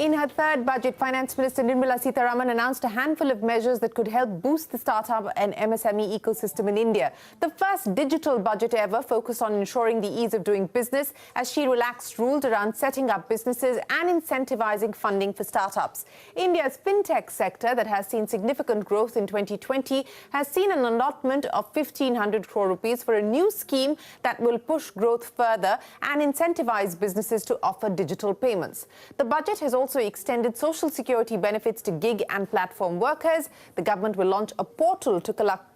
In her third budget, Finance Minister Nirmala Sitharaman announced a handful of measures that could help boost the startup and MSME ecosystem in India. The first digital budget ever focused on ensuring the ease of doing business as she relaxed rules around setting up businesses and incentivizing funding for startups. India's fintech sector, that has seen significant growth in 2020, has seen an allotment of 1,500 crore rupees for a new scheme that will push growth further and incentivize businesses to offer digital payments. The budget has also extended social security benefits to gig and platform workers. The government will launch a portal to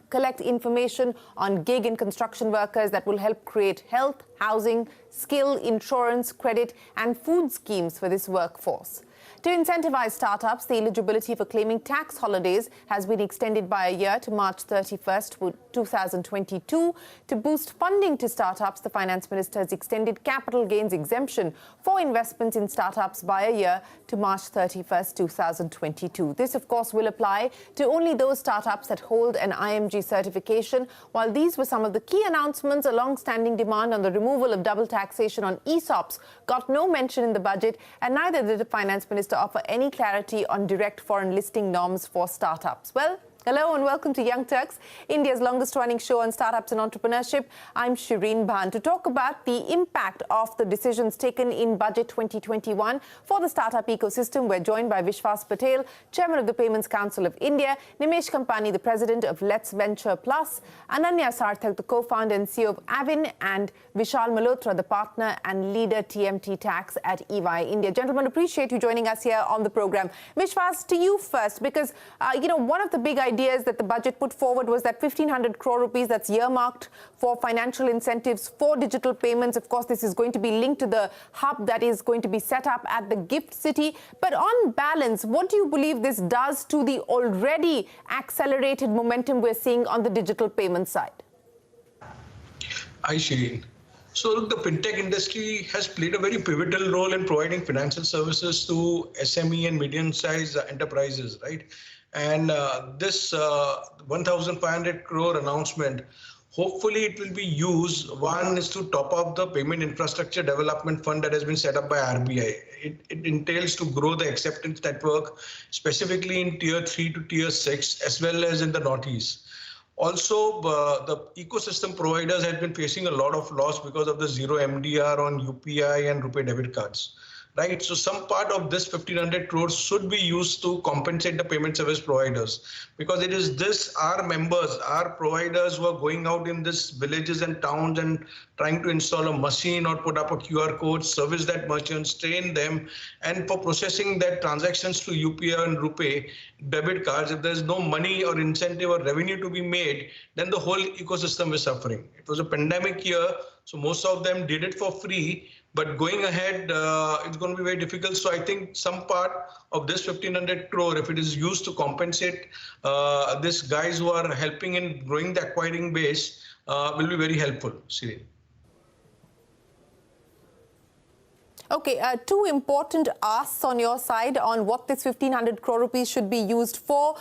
collect information on gig and construction workers that will help create health, housing, skill, insurance, credit and food schemes for this workforce. To incentivize startups, the eligibility for claiming tax holidays has been extended by a year to March 31st, 2022. To boost funding to startups, the Finance Minister has extended capital gains exemption for investments in startups by a year to March 31st, 2022. This, of course, will apply to only those startups that hold an IMG certification. While these were some of the key announcements, a long-standing demand on the removal of double taxation on ESOPs got no mention in the budget, and neither did the Finance Minister offer any clarity on direct foreign listing norms for startups. Well, hello and welcome to Young Turks, India's longest-running show on startups and entrepreneurship. I'm Shireen Bhan. To talk about the impact of the decisions taken in Budget 2021 for the startup ecosystem, we're joined by Vishwas Patel, Chairman of the Payments Council of India, Nimesh Kampani, the President of Let's Venture Plus, Ananya Sarthak, the co-founder and CEO of Avin, and Vishal Malhotra, the partner and leader TMT Tax at EY India. Gentlemen, appreciate you joining us here on the program. Vishwas, to you first, because, one of the big ideas that the budget put forward was that 1,500 crore rupees that's earmarked for financial incentives for digital payments. Of course, this is going to be linked to the hub that is going to be set up at the GIFT City. But on balance, what do you believe this does to the already accelerated momentum we're seeing on the digital payment side? Hi, Shireen. So look, the fintech industry has played a very pivotal role in providing financial services to SME and medium-sized enterprises, right? And this 1,500 crore announcement, hopefully it will be used. One is to top up the payment infrastructure development fund that has been set up by RBI. It entails to grow the acceptance network, specifically in tier 3 to tier 6, as well as in the Northeast. Also, the ecosystem providers have been facing a lot of loss because of the zero MDR on UPI and RuPay debit cards. Right, so some part of this 1,500 crores should be used to compensate the payment service providers, because it is this, our members, our providers who are going out in these villages and towns and trying to install a machine or put up a QR code, service that merchants, train them, and for processing that transactions to UPI and RuPay debit cards, if there's no money or incentive or revenue to be made, then the whole ecosystem is suffering. It was a pandemic year, so most of them did it for free. But going ahead, it's going to be very difficult. So I think some part of this 1,500 crore, if it is used to compensate these guys who are helping in growing the acquiring base, will be very helpful, Shireen. Okay, two important asks on your side on what this 1,500 crore rupees should be used for.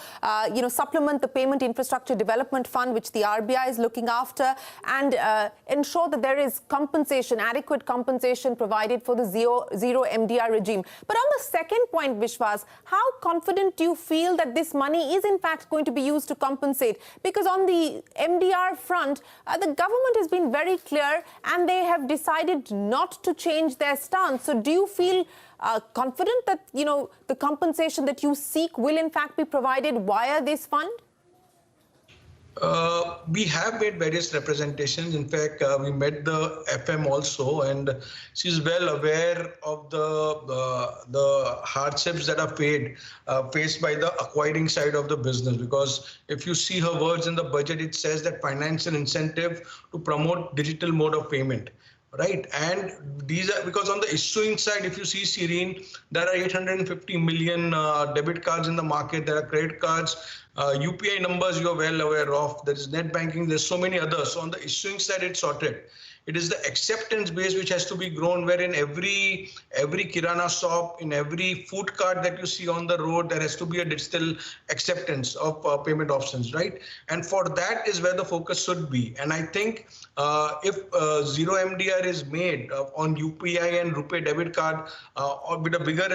Supplement the Payment Infrastructure Development Fund, which the RBI is looking after, and ensure that there is compensation, adequate compensation provided for the zero MDR regime. But on the second point, Vishwas, how confident do you feel that this money is in fact going to be used to compensate? Because on the MDR front, the government has been very clear and they have decided not to change their stance. So do you feel confident that, the compensation that you seek will in fact be provided via this fund? We have made various representations. In fact, we met the FM also, and she's well aware of the hardships that are faced by the acquiring side of the business. Because if you see her words in the budget, it says that financial incentive to promote digital mode of payment. Right, and these are because on the issuing side, if you see, Shireen, there are 850 million debit cards in the market. There are credit cards UPI numbers you're well aware of. There is net banking. There's so many others. So on the issuing side, it's sorted. It is the acceptance base which has to be grown, where in every kirana shop, in every food cart that you see on the road, there has to be a digital acceptance of payment options, right? And for that is where the focus should be. And I think if zero MDR is made on UPI and RuPay debit card or with a bigger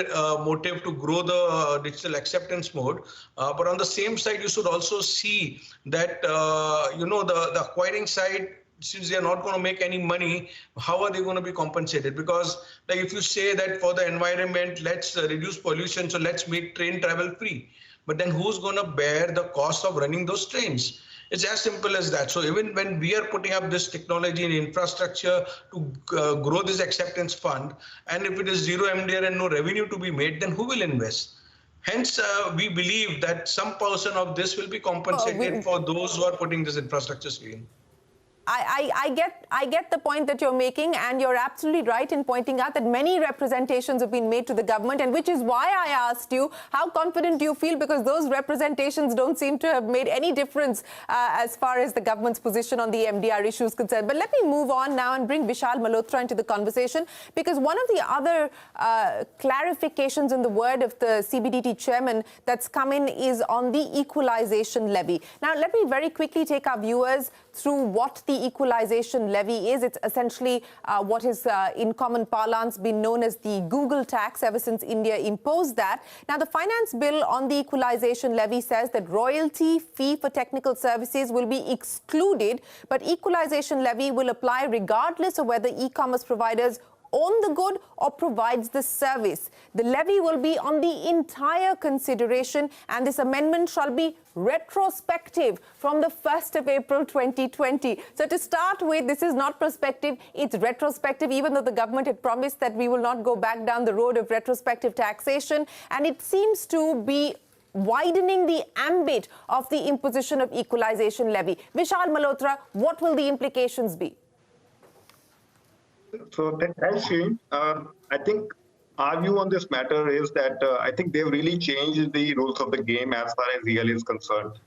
motive to grow the digital acceptance mode, but on the same side, you should also see that the acquiring side, since they are not going to make any money, how are they going to be compensated? Because like if you say that for the environment, let's reduce pollution, so let's make train travel free. But then who's going to bear the cost of running those trains? It's as simple as that. So even when we are putting up this technology and infrastructure to grow this acceptance fund, and if it is zero MDR and no revenue to be made, then who will invest? Hence, we believe that some portion of this will be compensated for those who are putting this infrastructure in. I get the point that you're making, and you're absolutely right in pointing out that many representations have been made to the government, and which is why I asked you, how confident do you feel? Because those representations don't seem to have made any difference as far as the government's position on the MDR issue is concerned. But let me move on now and bring Vishal Malhotra into the conversation, because one of the other clarifications in the word of the CBDT chairman that's come in is on the equalization levy. Now, let me very quickly take our viewers through what the equalization levy is. It's essentially what is in common parlance been known as the Google tax ever since India imposed that. Now, the finance bill on the equalization levy says that royalty fee for technical services will be excluded, but equalization levy will apply regardless of whether e-commerce providers own the good or provides the service. The levy will be on the entire consideration, and this amendment shall be retrospective from the 1st of April 2020. So to start with, this is not prospective, it's retrospective, even though the government had promised that we will not go back down the road of retrospective taxation. And it seems to be widening the ambit of the imposition of equalization levy. Vishal Malhotra, what will the implications be? So thanks, Shane. I think our view on this matter is that I think they've really changed the rules of the game as far as EL is concerned.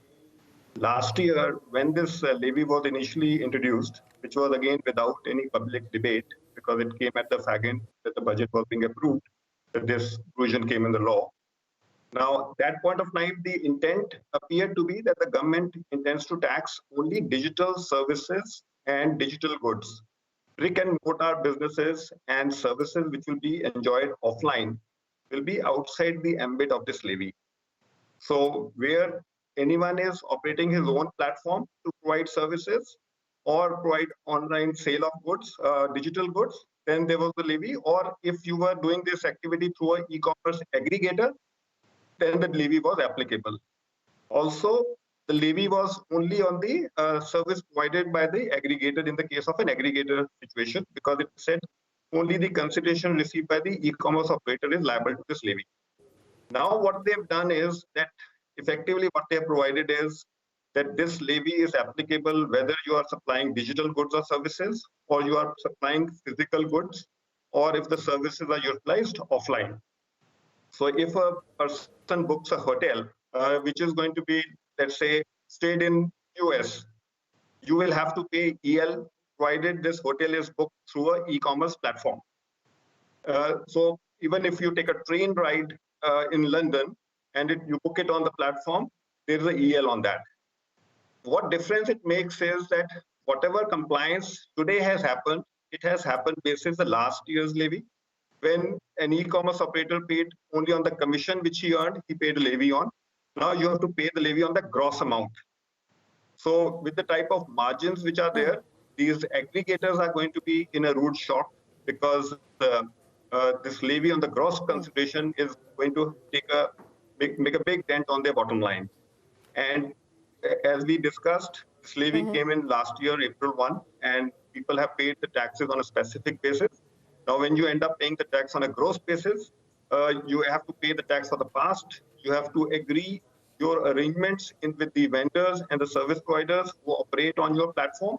Last year, when this levy was initially introduced, which was again without any public debate, because it came at the fag end that the budget was being approved, that this provision came in the law. Now, at that point of time, the intent appeared to be that the government intends to tax only digital services and digital goods. Brick and mortar businesses and services which will be enjoyed offline will be outside the ambit of this levy. So where anyone is operating his own platform to provide services or provide online sale of goods, digital goods, then there was the levy. Or if you were doing this activity through an e-commerce aggregator, then the levy was applicable. Also, the levy was only on the service provided by the aggregator in the case of an aggregator situation, because it said only the consideration received by the e-commerce operator is liable to this levy. Now what they've done is that effectively what they have provided is that this levy is applicable whether you are supplying digital goods or services, or you are supplying physical goods, or if the services are utilized offline. So if a person books a hotel, which is going to be, let's say, stayed in US, you will have to pay EL provided this hotel is booked through an e-commerce platform. So even if you take a train ride in London and you book it on the platform, there is an EL on that. What difference it makes is that whatever compliance today has happened, it has happened basis the last year's levy. When an e-commerce operator paid only on the commission which he earned, he paid a levy on. Now you have to pay the levy on the gross amount. So with the type of margins which are there, these aggregators are going to be in a rude shock, because this levy on the gross consideration is going to make a big dent on their bottom line. And as we discussed, this levy came in last year, April 1, and people have paid the taxes on a specific basis. Now, when you end up paying the tax on a gross basis, you have to pay the tax for the past. You have to agree your arrangements with the vendors and the service providers who operate on your platform.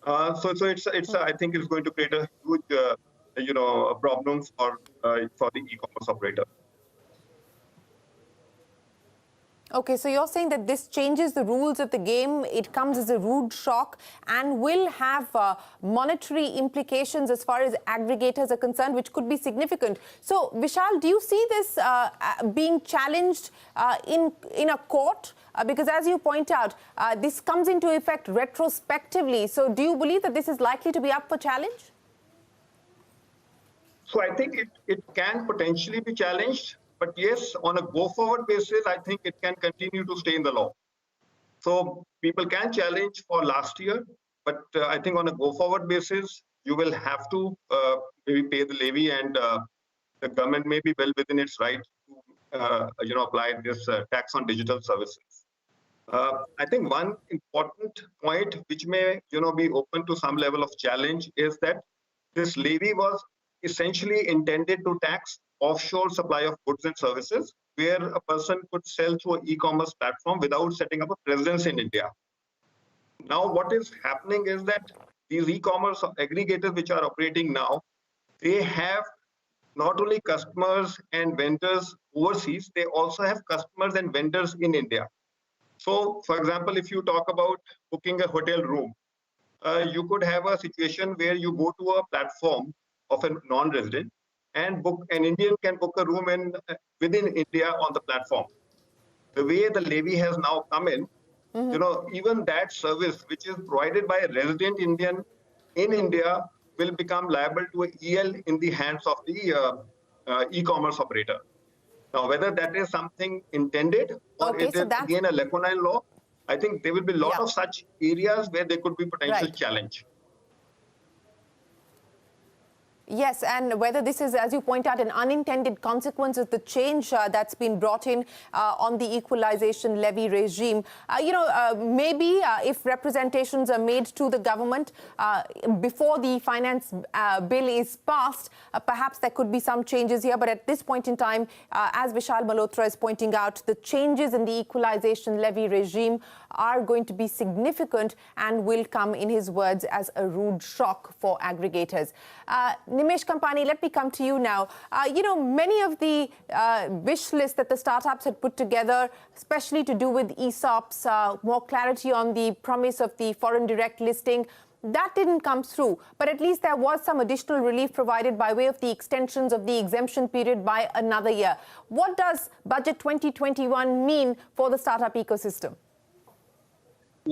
So it's I think it's going to create a huge problem for the e-commerce operator. Okay, so you're saying that this changes the rules of the game, it comes as a rude shock and will have monetary implications as far as aggregators are concerned, which could be significant. So, Vishal, do you see this being challenged in a court? Because as you point out, this comes into effect retrospectively. So do you believe that this is likely to be up for challenge? So I think it can potentially be challenged. But yes, on a go-forward basis, I think it can continue to stay in the law. So people can challenge for last year, but I think on a go-forward basis, you will have to maybe pay the levy, and the government may be well within its right to apply this tax on digital services. I think one important point which may be open to some level of challenge is that this levy was essentially intended to tax offshore supply of goods and services, where a person could sell through an e-commerce platform without setting up a presence in India. Now, what is happening is that these e-commerce aggregators which are operating now, they have not only customers and vendors overseas, they also have customers and vendors in India. So, for example, if you talk about booking a hotel room, you could have a situation where you go to a platform of a non-resident and an Indian can book a room within India on the platform. The way the levy has now come in, even that service which is provided by a resident Indian in India will become liable to an EL in the hands of the e-commerce operator. Now, whether that is something intended or it is again a leonine law, I think there will be a lot of such areas where there could be potential challenge. Yes, and whether this is, as you point out, an unintended consequence of the change that's been brought in on the equalization levy regime. Maybe if representations are made to the government before the finance bill is passed, perhaps there could be some changes here. But at this point in time, as Vishal Malhotra is pointing out, the changes in the equalization levy regime are going to be significant and will come, in his words, as a rude shock for aggregators. Nimesh Kampani, let me come to you now. Many of the wish lists that the startups had put together, especially to do with ESOPs, more clarity on the promise of the foreign direct listing, that didn't come through. But at least there was some additional relief provided by way of the extensions of the exemption period by another year. What does Budget 2021 mean for the startup ecosystem?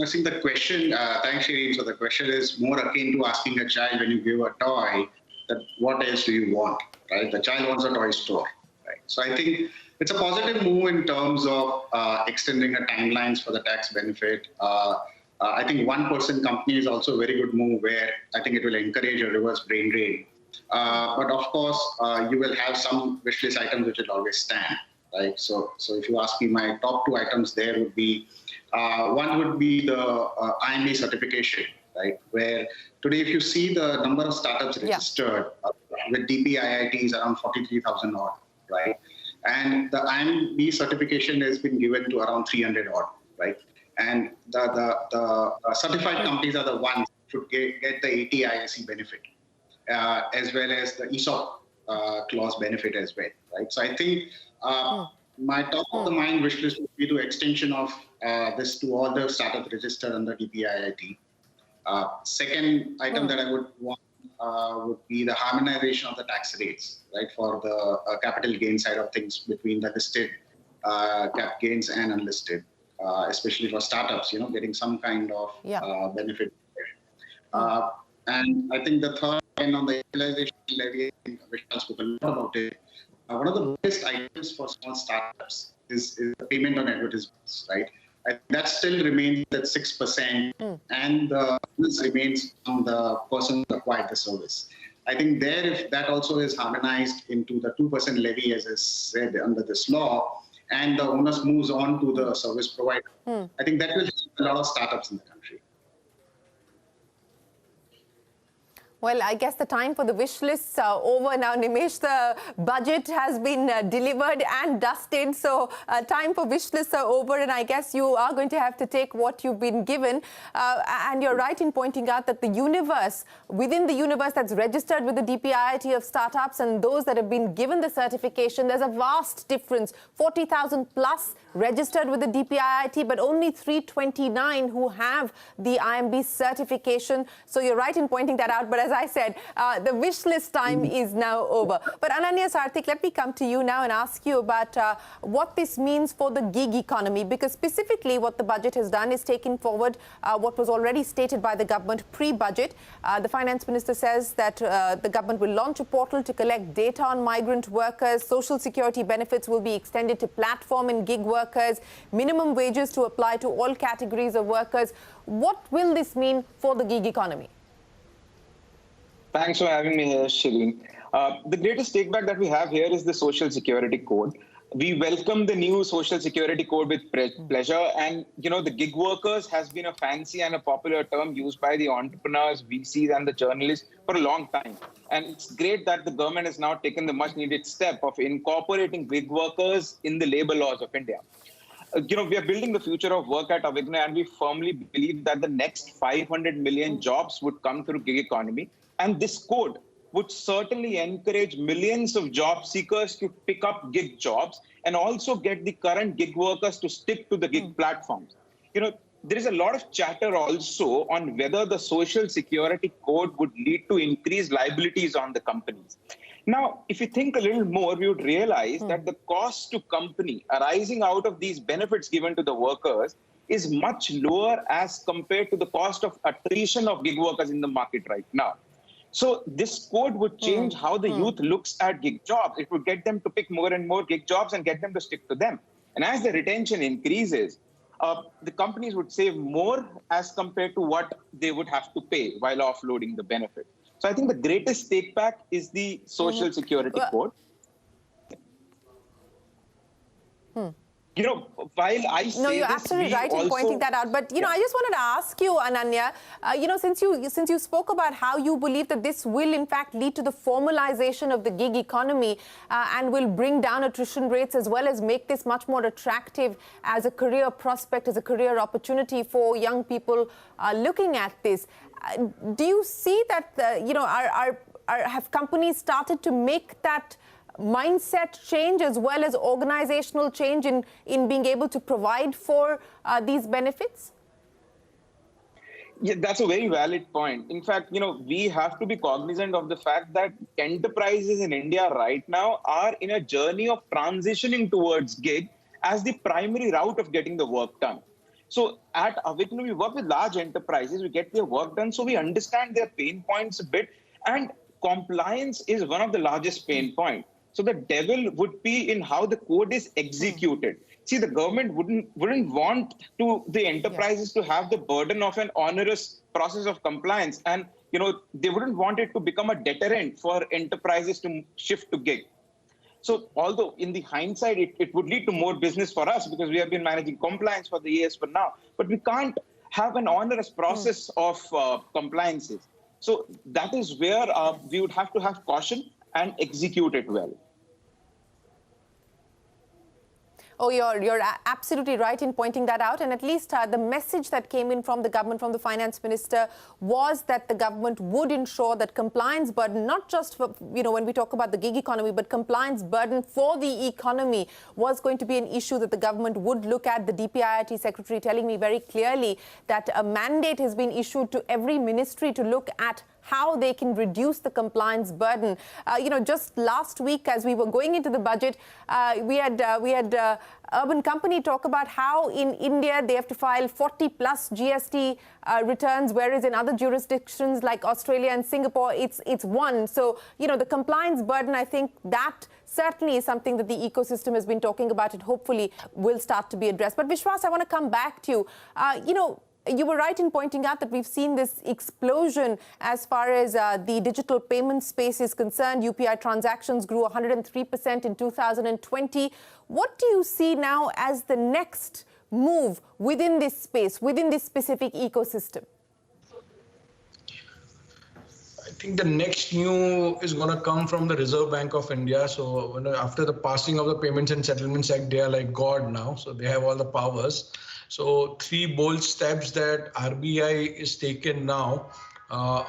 I think the question, thanks Shireen, so the question is more akin to asking a child when you give a toy, that what else do you want, right? The child wants a toy store, right? So I think it's a positive move in terms of extending the timelines for the tax benefit. I think 1% company is also a very good move where I think it will encourage a reverse brain drain. But of course, you will have some wish list items which will always stand, right? So if you ask me, my top 2 items there would be, one would be the IMB certification, right? Where today, if you see the number of startups registered with DPIIT is around 43,000 odd, right? And the IMB certification has been given to around 300 odd, right? And the certified companies are the ones who should get the ATISC benefit, as well as the ESOP clause benefit as well, right? So I think my top of the mind wish list would be the extension of this to all the startups registered under DPIIT. Second item that I would want would be the harmonization of the tax rates, right, for the capital gain side of things between the listed cap gains and unlisted, especially for startups, getting some kind of benefit there. And I think the third one on the equalization levy, which I spoke a lot about it, one of the biggest items for small startups is the payment on advertisements, right? That still remains at 6%, and this remains on the person who acquired the service. I think there, if that also is harmonized into the 2% levy, as is said under this law, and the onus moves on to the service provider, I think that will help a lot of startups in the country. Well, I guess the time for the wish lists are over now. Nimesh, the budget has been delivered and dusted, so time for wish lists are over, and I guess you are going to have to take what you've been given. And you're right in pointing out that the universe, within the universe that's registered with the DPIIT of startups and those that have been given the certification, there's a vast difference. 40,000 plus registered with the DPIIT, but only 329 who have the IMB certification. So you're right in pointing that out. But as I said, the wish list time is now over. But Ananya Sarthik, let me come to you now and ask you about what this means for the gig economy, because specifically what the budget has done is taken forward what was already stated by the government pre-budget. The finance minister says that the government will launch a portal to collect data on migrant workers. Social security benefits will be extended to platform and gig workers. Minimum wages to apply to all categories of workers. What will this mean for the gig economy? Thanks for having me here, Shireen. The greatest takeback that we have here is the Social Security Code. We welcome the new Social Security Code with pleasure. And, you know, the gig workers has been a fancy and a popular term used by the entrepreneurs, VCs, and the journalists for a long time. And it's great that the government has now taken the much needed step of incorporating gig workers in the labor laws of India. You know, we are building the future of work at Avigna, and we firmly believe that the next 500 million jobs would come through gig economy. And this code would certainly encourage millions of job seekers to pick up gig jobs and also get the current gig workers to stick to the gig platforms. You know, there is a lot of chatter also on whether the Social Security Code would lead to increased liabilities on the companies. Now, if you think a little more, we would realize that the cost to company arising out of these benefits given to the workers is much lower as compared to the cost of attrition of gig workers in the market right now. So this code would change how the youth looks at gig jobs. It would get them to pick more and more gig jobs and get them to stick to them. And as the retention increases, the companies would save more as compared to what they would have to pay while offloading the benefit. So I think the greatest take back is the Social Security Code. You know, while I say no, you're this, absolutely right in pointing that out. But, you know, I just wanted to ask you, Ananya, you know, since you spoke about how you believe that this will, in fact, lead to the formalization of the gig economy and will bring down attrition rates as well as make this much more attractive as a career prospect, as a career opportunity for young people looking at this. Do you see that, you know, have companies started to make that mindset change as well as organizational change in being able to provide for these benefits? Yeah, that's a very valid point. In fact, you know, we have to be cognizant of the fact that enterprises in India right now are in a journey of transitioning towards gig as the primary route of getting the work done. So at Avigna, we work with large enterprises, we get their work done, so we understand their pain points a bit, and compliance is one of the largest pain points. So the devil would be in how the code is executed. See, the government wouldn't want the enterprises to have the burden of an onerous process of compliance, and you know they wouldn't want it to become a deterrent for enterprises to shift to gig. So although in the hindsight it would lead to more business for us because we have been managing compliance for the years for now, but we can't have an onerous process of compliances. So that is where we would have to have caution and execute it well. Oh, you're absolutely right in pointing that out. And at least the message that came in from the government, from the finance minister, was that the government would ensure that compliance burden, not just for, you know, when we talk about the gig economy, but compliance burden for the economy was going to be an issue that the government would look at. The DPIIT secretary telling me very clearly that a mandate has been issued to every ministry to look at how they can reduce the compliance burden. You know, just last week, as we were going into the budget, we had Urban Company talk about how in India they have to file 40 plus GST returns, whereas in other jurisdictions like Australia and Singapore, it's one. So, you know, the compliance burden, I think that certainly is something that the ecosystem has been talking about and hopefully will start to be addressed. But Vishwas, I want to come back to you. You know, you were right in pointing out that we've seen this explosion as far as the digital payment space is concerned. UPI transactions grew 103% in 2020. What do you see now as the next move within this space, within this specific ecosystem? think the next new is going to come from the Reserve Bank of India. So after the passing of the Payments and Settlements Act, they are like God now. So they have all the powers. So three bold steps that RBI is taken now.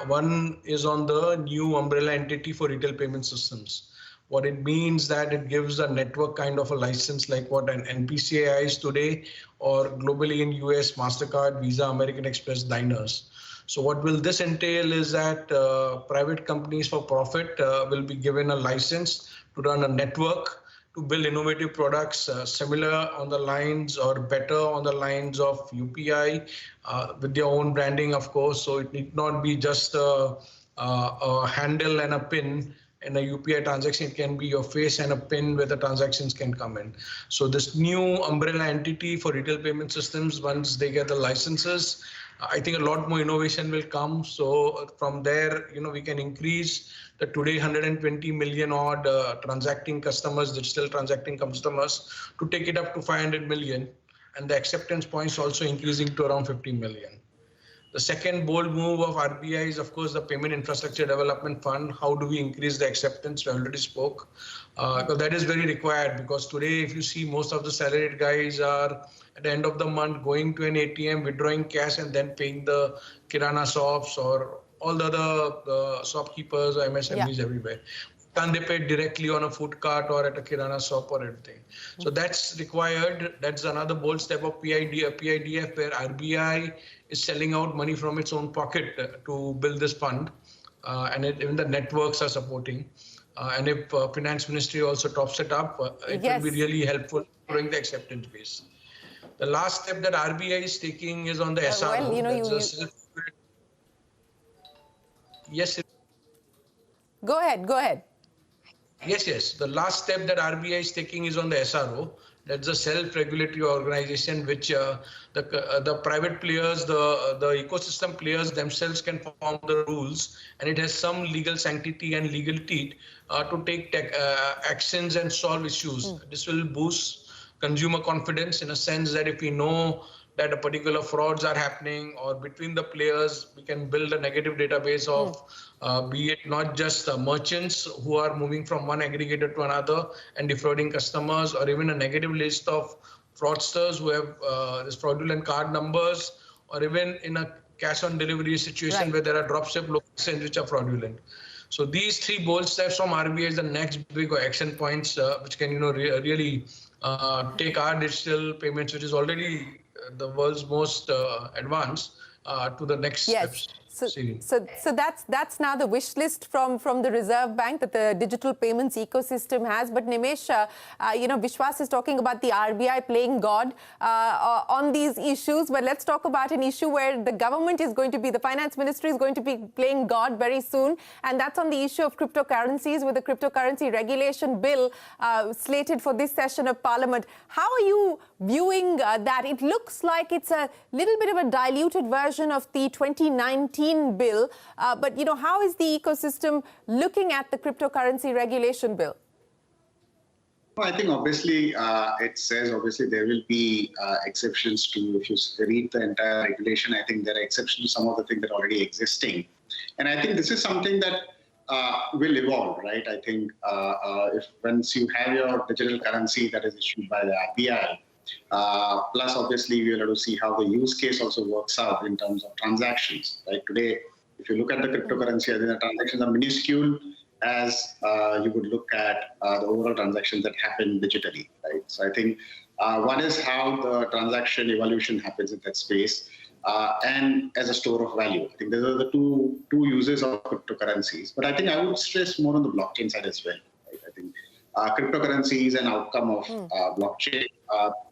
One is on the new umbrella entity for retail payment systems. What it means that it gives a network kind of a license like what an NPCI is today, or globally in US, MasterCard, Visa, American Express, Diners. So what will this entail is that private companies for profit will be given a license to run a network to build innovative products similar on the lines or better on the lines of UPI with their own branding, of course. So it need not be just a handle and a pin. In a UPI transaction, it can be your face and a pin where the transactions can come in. So this new umbrella entity for retail payment systems, once they get the licenses, I think a lot more innovation will come. So from there, we can increase the today 120 million odd transacting customers, digital transacting customers, to take it up to 500 million. And the acceptance points also increasing to around 50 million. The second bold move of RBI is, of course, the Payment Infrastructure Development Fund. How do we increase the acceptance? We already spoke. Because that is very required, because today, if you see, most of the salaried guys are at the end of the month going to an ATM, withdrawing cash, and then paying the Kirana shops or all the other shopkeepers or MSMEs everywhere. Can they pay directly on a food cart or at a Kirana shop or anything? So that's required. That's another bold step of PIDF, where RBI is selling out money from its own pocket to build this fund, and even the networks are supporting. And if Finance Ministry also tops it up, it will be really helpful growing the acceptance base. The last step that RBI is taking is on the SRO. Yes. Go ahead. Yes. The last step that RBI is taking is on the SRO. That's a self-regulatory organization which the private players, the ecosystem players themselves can form the rules, and it has some legal sanctity and legality to take actions and solve issues. This will boost consumer confidence in a sense that if we know that a particular frauds are happening, or between the players, we can build a negative database of be it not just merchants who are moving from one aggregator to another and defrauding customers, or even a negative list of fraudsters who have this fraudulent card numbers, or even in a cash on delivery situation where there are dropship locations which are fraudulent. So these three bold steps from RBI is the next big action points which can really take our digital payments, which is already the world's most advanced, to the next steps. So that's now the wish list from the Reserve Bank that the digital payments ecosystem has. But Nimesh, Vishwas is talking about the RBI playing God on these issues. But let's talk about an issue where the government is going to be, the Finance Ministry is going to be playing God very soon. And that's on the issue of cryptocurrencies, with the cryptocurrency regulation bill slated for this session of Parliament. How are you viewing that? It looks like it's a little bit of a diluted version of the 2019 bill, but how is the ecosystem looking at the cryptocurrency regulation bill? Well, I think obviously it says there will be exceptions to, if you read the entire regulation, I think there are exceptions to some of the things that are already existing. And I think this is something that will evolve, right? I think if once you have your digital currency that is issued by the RBI, plus obviously we'll have to see how the use case also works out in terms of transactions. Like today, if you look at the cryptocurrency, I think the transactions are minuscule as you would look at the overall transactions that happen digitally, right? So I think one is how the transaction evolution happens in that space, and as a store of value. I think those are the two uses of cryptocurrencies. But I think I would stress more on the blockchain side as well. Right? I think cryptocurrency is an outcome of blockchain.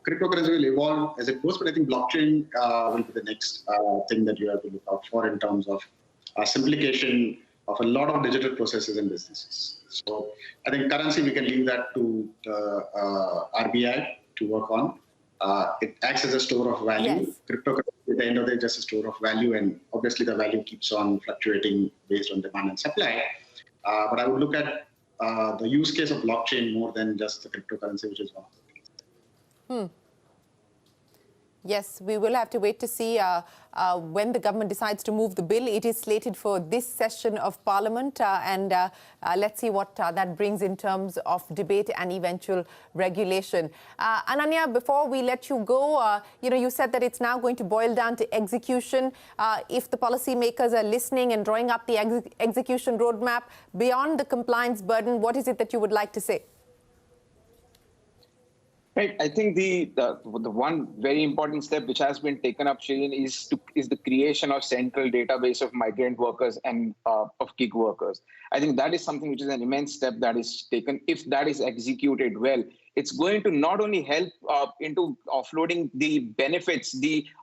Cryptocurrency will evolve as it goes, but I think blockchain will be the next thing that you have to look out for in terms of simplification of a lot of digital processes and businesses. So I think currency, we can leave that to the RBI to work on. It acts as a store of value. Yes. Cryptocurrency, at the end of the day, just a store of value, and obviously the value keeps on fluctuating based on demand and supply. But I would look at the use case of blockchain more than just the cryptocurrency, which is one of the things. Yes, we will have to wait to see when the government decides to move the bill. It is slated for this session of Parliament, and let's see what that brings in terms of debate and eventual regulation. Ananya, before we let you go, you said that it's now going to boil down to execution. If the policymakers are listening and drawing up the execution roadmap beyond the compliance burden, what is it that you would like to say? Right. I think the one very important step which has been taken up, Shireen, is the creation of central database of migrant workers and of gig workers. I think that is something which is an immense step that is taken. If that is executed well, it's going to not only help into offloading the benefits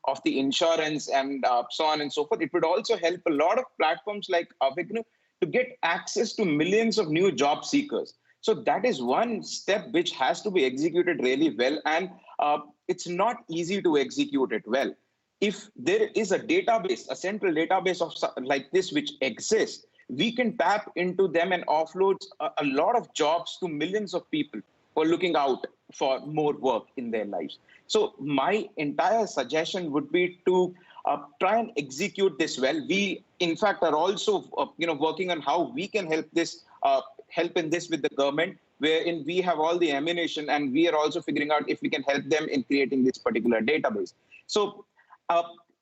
of the insurance and so on and so forth. It would also help a lot of platforms like Avignu to get access to millions of new job seekers. So that is one step which has to be executed really well, and it's not easy to execute it well. If there is a database, a central database of like this which exists, we can tap into them and offload a lot of jobs to millions of people who are looking out for more work in their lives. So my entire suggestion would be to try and execute this well. We, in fact, are also working on how we can help in this with the government, wherein we have all the ammunition, and we are also figuring out if we can help them in creating this particular database. So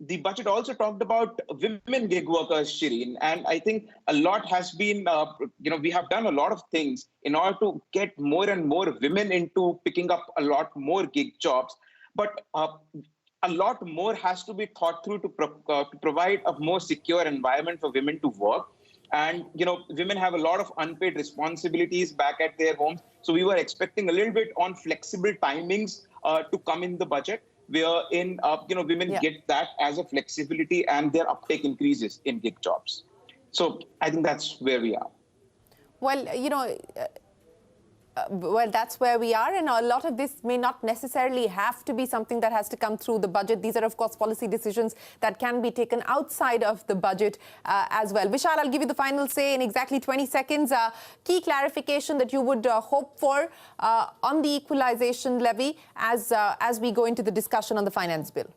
the budget also talked about women gig workers, Shireen, and I think a lot has been, we have done a lot of things in order to get more and more women into picking up a lot more gig jobs. But a lot more has to be thought through to provide a more secure environment for women to work. And, women have a lot of unpaid responsibilities back at their homes. So we were expecting a little bit on flexible timings to come in the budget, wherein, women get that as a flexibility and their uptake increases in gig jobs. So I think that's where we are. Well, well, that's where we are, and a lot of this may not necessarily have to be something that has to come through the budget. These are, of course, policy decisions that can be taken outside of the budget as well. Vishal, I'll give you the final say in exactly 20 seconds. Key clarification that you would hope for on the equalization levy as we go into the discussion on the finance bill.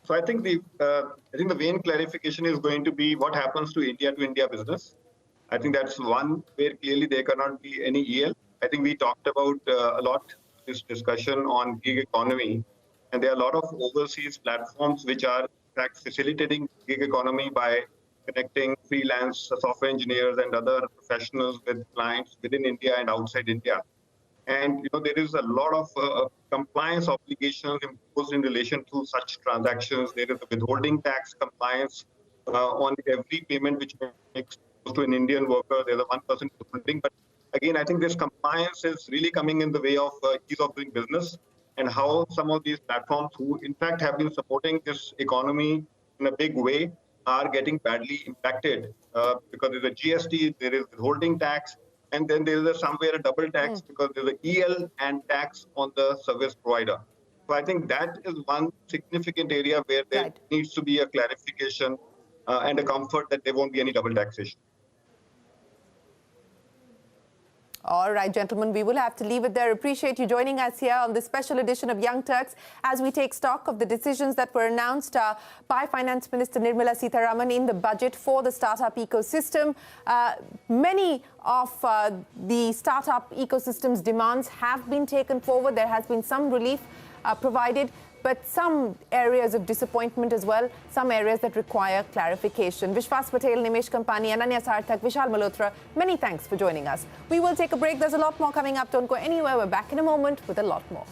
So I think the main clarification is going to be what happens to India business. I think that's one where clearly there cannot be any EL. I think we talked about a lot this discussion on gig economy, and there are a lot of overseas platforms which are in fact facilitating gig economy by connecting freelance software engineers and other professionals with clients within India and outside India. And there is a lot of compliance obligations imposed in relation to such transactions. There is a withholding tax compliance on every payment which makes to an Indian worker. There's a 1% withholding. But again, I think this compliance is really coming in the way of ease of doing business, and how some of these platforms who in fact have been supporting this economy in a big way are getting badly impacted because there's a GST, there is withholding tax, and then there is somewhere a double tax because there's a EL and tax on the service provider. So I think that is one significant area where there needs to be a clarification and a comfort that there won't be any double taxation. All right, gentlemen, we will have to leave it there. Appreciate you joining us here on this special edition of Young Turks as we take stock of the decisions that were announced by Finance Minister Nirmala Sitharaman in the budget for the startup ecosystem. Many of the startup ecosystem's demands have been taken forward. There has been some relief provided, but some areas of disappointment as well, some areas that require clarification. Vishwas Patel, Nimesh Kampani, Ananya Sarthak, Vishal Malhotra, many thanks for joining us. We will take a break. There's a lot more coming up. Don't go anywhere. We're back in a moment with a lot more.